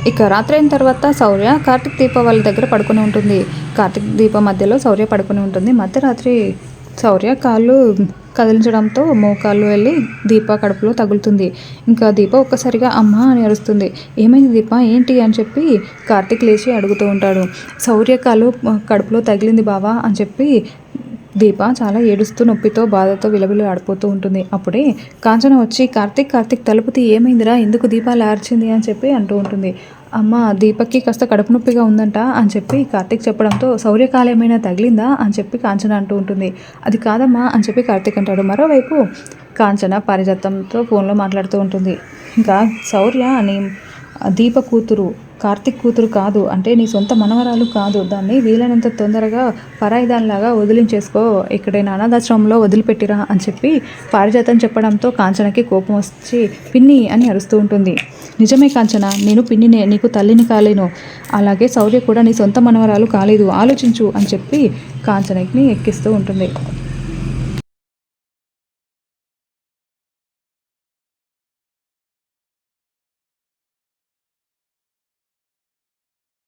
ఇక రాత్రి అయిన తర్వాత శౌర్య కార్తీక్ దీప వాళ్ళ దగ్గర పడుకుని ఉంటుంది. కార్తీక్ దీప మధ్యలో శౌర్య పడుకుని ఉంటుంది. మధ్యరాత్రి శౌర్య కాళ్ళు కదిలించడంతో మోకాళ్ళు వెళ్ళి దీప కడుపులో తగులుతుంది. ఇంకా దీప ఒక్కసారిగా అమ్మ అని అరుస్తుంది. ఏమైంది దీప, ఏంటి అని చెప్పి కార్తీక్ లేచి అడుగుతూ ఉంటాడు. శౌర్య కాళ్ళు కడుపులో తగిలింది బావా అని చెప్పి దీప చాలా ఏడుస్తూ నొప్పితో బాధతో విలవిలలాడిపోతూ ఉంటుంది. అప్పుడే కాంచన వచ్చి కార్తీక్ కార్తీక్ తలుపుతి, ఏమైందిరా, ఎందుకు దీప అలా అరిచింది అని చెప్పి అంటూ ఉంటుంది. అమ్మ దీపక్కి కాస్త కడుపు నొప్పిగా ఉందంట అని చెప్పి కార్తీక్ చెప్పడంతో శౌర్యకాలు ఏమైనా తగిలిందా అని చెప్పి కాంచన అంటూ ఉంటుంది. అది కాదమ్మా అని చెప్పి కార్తీక్ అంటాడు. మరోవైపు కాంచన పారిజాతంతో ఫోన్లో మాట్లాడుతూ ఉంటుంది. ఇంకా శౌర్య అని దీప కూతురు కార్తీక్ కూతురు కాదు, అంటే నీ సొంత మనవరాలు కాదు, దాన్ని వీలైనంత తొందరగా పరాయిదానిలాగా వదిలించేసుకో, ఎక్కడైనా అనాథాశ్రమంలో వదిలిపెట్టిరా అని చెప్పి పారిజాతం చెప్పడంతో కాంచనకి కోపం వచ్చి పిన్ని అని అరుస్తూ ఉంటుంది. నిజమే కాంచన, నేను పిన్నినే, నీకు తల్లిని కాలేను, అలాగే శౌర్య కూడా నీ సొంత మనవరాలు కాలేదు, ఆలోచించు అని చెప్పి కాంచనకి ఎక్కిస్తూ ఉంటుంది.